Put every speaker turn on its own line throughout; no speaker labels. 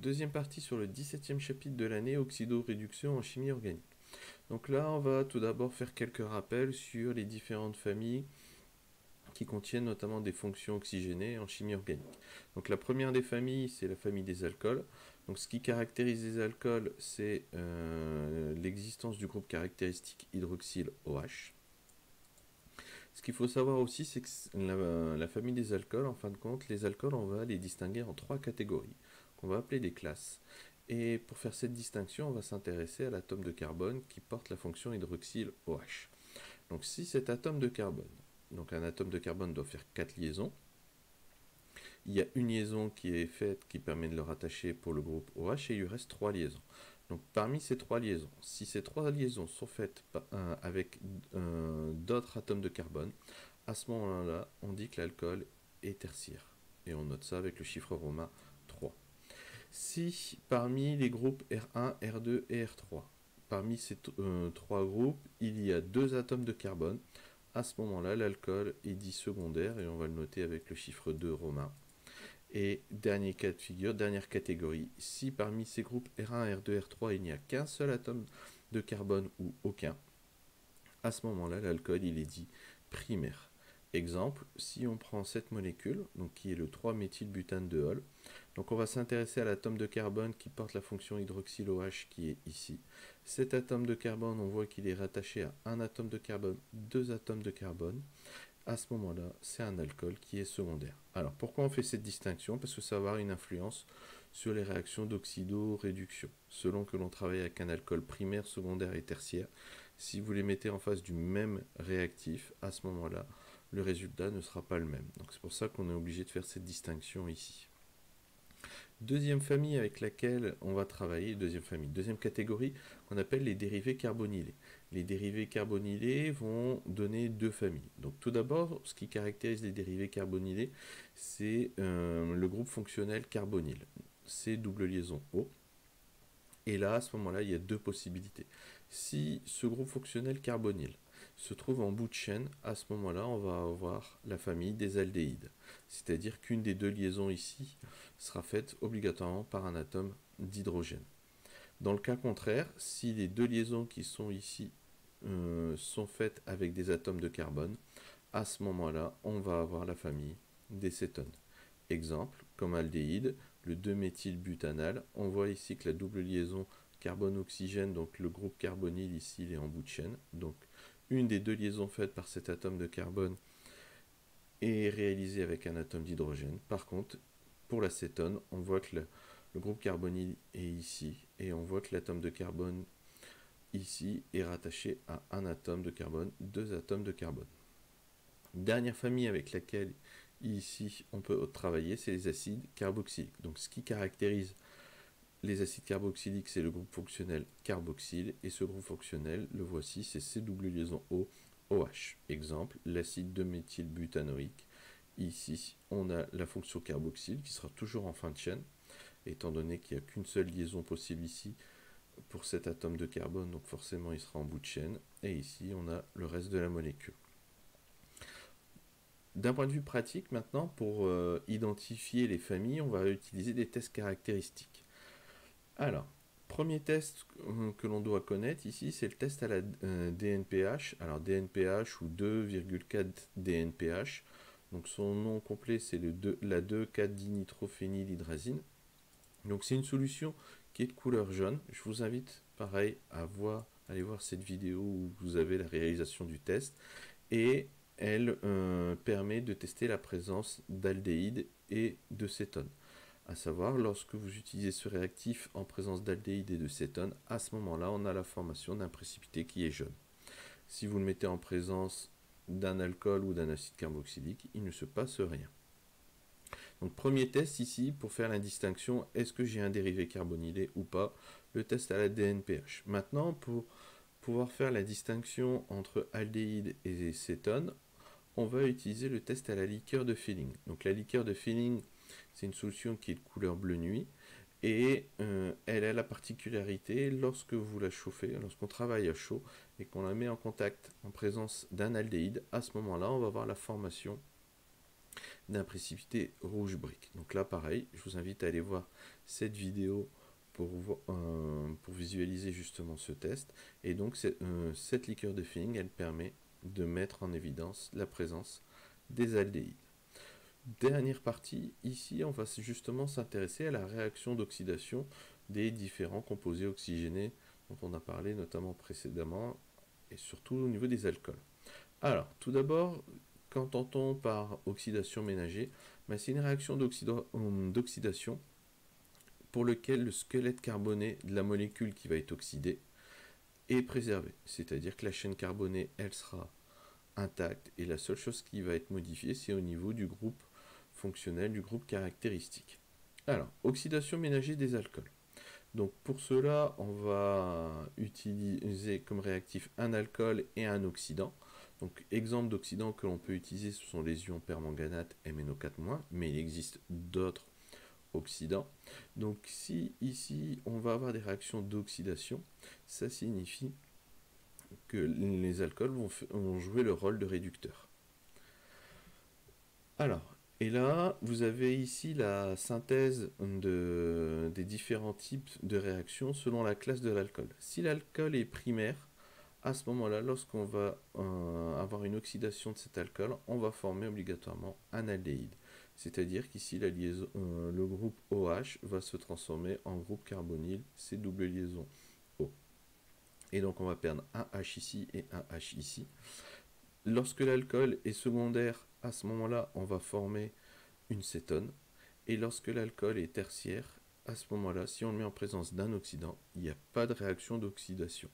deuxième partie sur le 17e chapitre de l'année, oxydoréduction en chimie organique. Donc là, on va tout d'abord faire quelques rappels sur les différentes familles qui contiennent notamment des fonctions oxygénées en chimie organique. Donc la première des familles, c'est la famille des alcools. Donc ce qui caractérise les alcools, c'est l'existence du groupe caractéristique hydroxyle OH. Ce qu'il faut savoir aussi, c'est que la famille des alcools, en fin de compte, les alcools, on va les distinguer en trois catégories, qu'on va appeler des classes. Et pour faire cette distinction, on va s'intéresser à l'atome de carbone qui porte la fonction hydroxyle OH. Donc si cet atome de carbone, donc un atome de carbone doit faire 4 liaisons, il y a une liaison qui est faite qui permet de le rattacher pour le groupe OH et il lui reste 3 liaisons. Donc parmi ces 3 liaisons, si ces 3 liaisons sont faites avec d'autres atomes de carbone, à ce moment-là, on dit que l'alcool est tertiaire. Et on note ça avec le chiffre romain 3. Si parmi les groupes R1, R2 et R3, parmi ces 3 groupes, il y a 2 atomes de carbone, à ce moment-là, l'alcool est dit secondaire et on va le noter avec le chiffre 2 romain. Et dernier cas de figure, dernière catégorie, si parmi ces groupes R1, R2, R3, il n'y a qu'un seul atome de carbone ou aucun, à ce moment-là, l'alcool, il est dit primaire. Exemple, si on prend cette molécule, donc qui est le 3-méthylbutane de Hall, donc on va s'intéresser à l'atome de carbone qui porte la fonction hydroxyle OH qui est ici. Cet atome de carbone, on voit qu'il est rattaché à un atome de carbone, 2 atomes de carbone. À ce moment-là, c'est un alcool qui est secondaire. Alors pourquoi on fait cette distinction? Parce que ça va avoir une influence sur les réactions d'oxydoréduction. Selon que l'on travaille avec un alcool primaire, secondaire et tertiaire, si vous les mettez en face du même réactif, à ce moment-là, le résultat ne sera pas le même. Donc c'est pour ça qu'on est obligé de faire cette distinction ici. Deuxième famille avec laquelle on va travailler, deuxième catégorie, qu'on appelle les dérivés carbonylés. Les dérivés carbonylés vont donner deux familles. Donc tout d'abord, ce qui caractérise les dérivés carbonylés, c'est le groupe fonctionnel carbonyle. C'est double liaison O. Et là, à ce moment-là, il y a deux possibilités. Si ce groupe fonctionnel carbonyle se trouve en bout de chaîne, à ce moment-là, on va avoir la famille des aldéhydes. C'est-à-dire qu'une des deux liaisons ici sera faite obligatoirement par un atome d'hydrogène. Dans le cas contraire, si les deux liaisons qui sont ici sont faites avec des atomes de carbone, à ce moment-là, on va avoir la famille des cétones. Exemple, comme aldéhyde, le 2-méthylbutanal, on voit ici que la double liaison carbone-oxygène, donc le groupe carbonyle ici, il est en bout de chaîne. Donc, une des deux liaisons faites par cet atome de carbone est réalisée avec un atome d'hydrogène. Par contre, pour l'acétone, on voit que le groupe carbonyle est ici, et on voit que l'atome de carbone ici est rattaché à un atome de carbone, deux atomes de carbone. Dernière famille avec laquelle ici on peut travailler, c'est les acides carboxyliques. Donc ce qui caractérise les acides carboxyliques, c'est le groupe fonctionnel carboxyle, et ce groupe fonctionnel, le voici, c'est C double liaison O, OH. Exemple, l'acide 2-méthylbutanoïque. Ici, on a la fonction carboxyle qui sera toujours en fin de chaîne, étant donné qu'il n'y a qu'une seule liaison possible ici pour cet atome de carbone, donc forcément il sera en bout de chaîne, et ici on a le reste de la molécule. D'un point de vue pratique, maintenant, pour identifier les familles, on va utiliser des tests caractéristiques. Alors, premier test que l'on doit connaître ici, c'est le test à la DNPH. Alors, DNPH ou 2,4 DNPH. Donc, son nom complet, c'est la 2,4-dinitrophénylhydrazine. Donc, c'est une solution qui est de couleur jaune. Je vous invite, pareil, à aller voir cette vidéo où vous avez la réalisation du test. Et elle permet de tester la présence d'aldéhyde et de cétone. À savoir, lorsque vous utilisez ce réactif en présence d'aldéhyde et de cétone, à ce moment-là, on a la formation d'un précipité qui est jaune. Si vous le mettez en présence d'un alcool ou d'un acide carboxylique, il ne se passe rien. Donc, premier test ici, pour faire la distinction, est-ce que j'ai un dérivé carbonylé ou pas? Le test à la DNPH. Maintenant, pour pouvoir faire la distinction entre aldéhyde et cétone, on va utiliser le test à la liqueur de Fehling. Donc la liqueur de Fehling, c'est une solution qui est de couleur bleu nuit, et elle a la particularité, lorsque vous la chauffez, lorsqu'on travaille à chaud et qu'on la met en contact en présence d'un aldéhyde, à ce moment-là, on va avoir la formation d'un précipité rouge brique. Donc là, pareil, je vous invite à aller voir cette vidéo pour visualiser justement ce test. Et donc, cette liqueur de feeling, elle permet de mettre en évidence la présence des aldéhydes. Dernière partie, ici, on va justement s'intéresser à la réaction d'oxydation des différents composés oxygénés dont on a parlé notamment précédemment, et surtout au niveau des alcools. Alors, tout d'abord, qu'entend-on par oxydation ménagée? C'est une réaction d'oxydation pour laquelle le squelette carboné de la molécule qui va être oxydée est préservé. C'est-à-dire que la chaîne carbonée, elle sera intacte, et la seule chose qui va être modifiée, c'est au niveau du groupe fonctionnel, du groupe caractéristique. Alors, oxydation ménagée des alcools. Donc pour cela, on va utiliser comme réactif un alcool et un oxydant. Donc exemple d'oxydants que l'on peut utiliser, ce sont les ions permanganate MnO4-, mais il existe d'autres oxydants. Donc si ici on va avoir des réactions d'oxydation, ça signifie que les alcools vont jouer le rôle de réducteur. Alors, et là, vous avez ici la synthèse des différents types de réactions selon la classe de l'alcool. Si l'alcool est primaire, à ce moment-là, lorsqu'on va avoir une oxydation de cet alcool, on va former obligatoirement un aldéhyde. C'est-à-dire qu'ici, le groupe OH va se transformer en groupe carbonyl, c'est double liaison O. Et donc, on va perdre un H ici et un H ici. Lorsque l'alcool est secondaire, à ce moment-là, on va former une cétone. Et lorsque l'alcool est tertiaire, à ce moment-là, si on le met en présence d'un oxydant, il n'y a pas de réaction d'oxydation.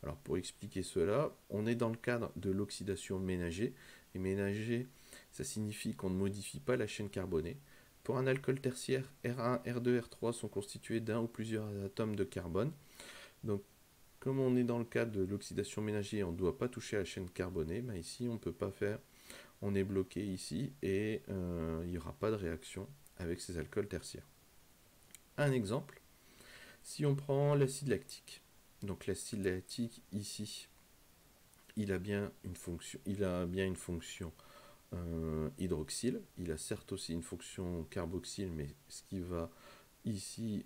Alors pour expliquer cela, on est dans le cadre de l'oxydation ménagée. Et ménagée, ça signifie qu'on ne modifie pas la chaîne carbonée. Pour un alcool tertiaire, R1, R2, R3 sont constitués d'un ou plusieurs atomes de carbone. Donc comme on est dans le cadre de l'oxydation ménagée, on ne doit pas toucher à la chaîne carbonée, ici on ne peut pas faire, on est bloqué ici et il n'y aura pas de réaction avec ces alcools tertiaires. Un exemple, si on prend l'acide lactique. Donc l'acide lactique ici, il a bien une fonction hydroxyle. Il a certes aussi une fonction carboxyle, mais ce qui va ici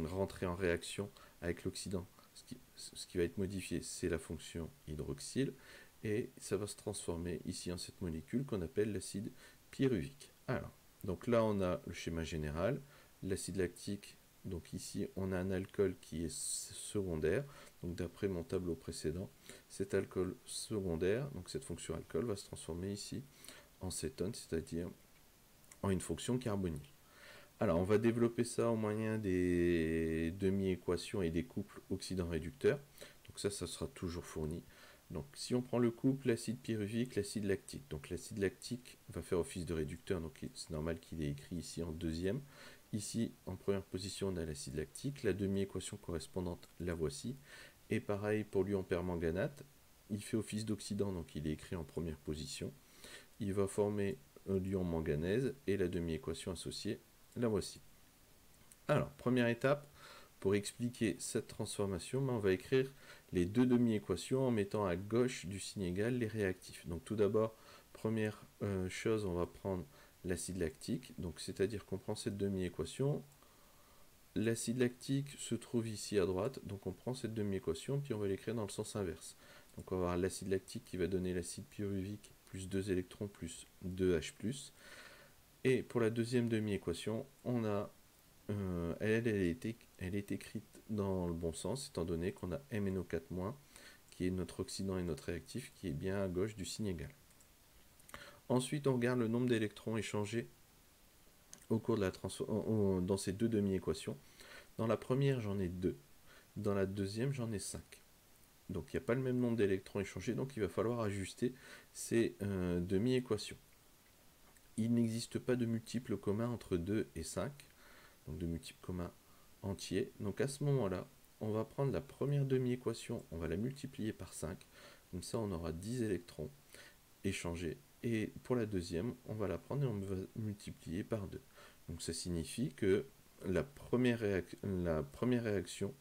rentrer en réaction avec l'oxydant, ce qui va être modifié, c'est la fonction hydroxyle, et ça va se transformer ici en cette molécule qu'on appelle l'acide pyruvique. Alors, donc là on a le schéma général, l'acide lactique, donc ici on a un alcool qui est secondaire, donc d'après mon tableau précédent, cet alcool secondaire, donc cette fonction alcool va se transformer ici en cétone, c'est-à-dire en une fonction carbonyle. Alors, on va développer ça au moyen des demi-équations et des couples oxydant-réducteurs. Donc ça sera toujours fourni. Donc si on prend le couple l'acide pyruvique, l'acide lactique. Donc l'acide lactique va faire office de réducteur, donc c'est normal qu'il ait écrit ici en deuxième. Ici, en première position, on a l'acide lactique. La demi-équation correspondante, la voici. Et pareil pour l'ion permanganate. Il fait office d'oxydant, donc il est écrit en première position. Il va former l'ion manganèse et la demi-équation associée, la voici. Alors, première étape, pour expliquer cette transformation, on va écrire les deux demi-équations en mettant à gauche du signe égal les réactifs. Donc tout d'abord, première chose, on va prendre l'acide lactique. Donc c'est-à-dire qu'on prend cette demi-équation. L'acide lactique se trouve ici à droite, donc on prend cette demi-équation, puis on va l'écrire dans le sens inverse. Donc on va avoir l'acide lactique qui va donner l'acide pyruvique plus 2 électrons plus 2H+. Et pour la deuxième demi-équation, on a, elle est écrite dans le bon sens, étant donné qu'on a MnO4-, qui est notre oxydant et notre réactif, qui est bien à gauche du signe égal. Ensuite, on regarde le nombre d'électrons échangés au cours de dans ces deux demi-équations. Dans la première, j'en ai 2. Dans la deuxième, j'en ai 5. Donc il n'y a pas le même nombre d'électrons échangés, donc il va falloir ajuster ces demi-équations. Il n'existe pas de multiple commun entre 2 et 5, donc de multiple commun entier. Donc à ce moment-là, on va prendre la première demi-équation, on va la multiplier par 5, comme ça on aura 10 électrons échangés. Et pour la deuxième, on va la prendre et on va multiplier par 2. Donc ça signifie que la première réaction,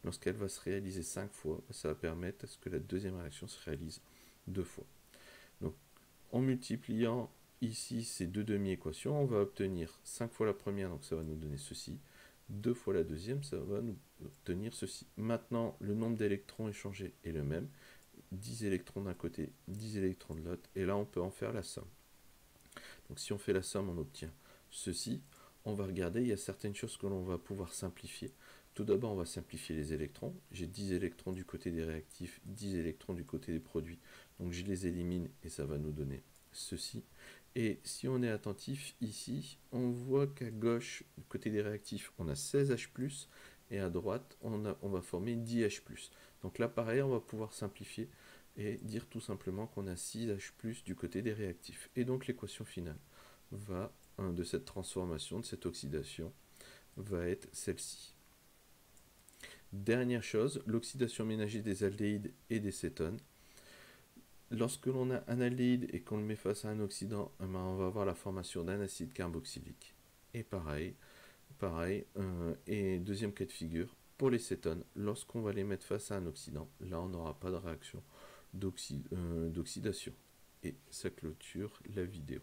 lorsqu'elle va se réaliser 5 fois, ça va permettre à ce que la deuxième réaction se réalise 2 fois. Donc en multipliant ici ces deux demi-équations, on va obtenir 5 fois la première, donc ça va nous donner ceci, 2 fois la deuxième, ça va nous obtenir ceci. Maintenant, le nombre d'électrons échangés est le même, 10 électrons d'un côté, 10 électrons de l'autre, et là on peut en faire la somme. Donc si on fait la somme, on obtient ceci. On va regarder, il y a certaines choses que l'on va pouvoir simplifier. Tout d'abord, on va simplifier les électrons. J'ai 10 électrons du côté des réactifs, 10 électrons du côté des produits. Donc je les élimine et ça va nous donner ceci. Et si on est attentif, ici, on voit qu'à gauche, du côté des réactifs, on a 16H+, et à droite, on va former 10H+. Donc là, pareil, on va pouvoir simplifier et dire tout simplement qu'on a 6H+, du côté des réactifs. Et donc l'équation finale de cette transformation, de cette oxydation, va être celle-ci. Dernière chose, l'oxydation ménagée des aldéhydes et des cétones. Lorsque l'on a un aldéhyde et qu'on le met face à un oxydant, on va avoir la formation d'un acide carboxylique. Et pareil, et deuxième cas de figure, pour les cétones, lorsqu'on va les mettre face à un oxydant, là on n'aura pas de réaction d'oxydation. Et ça clôture la vidéo.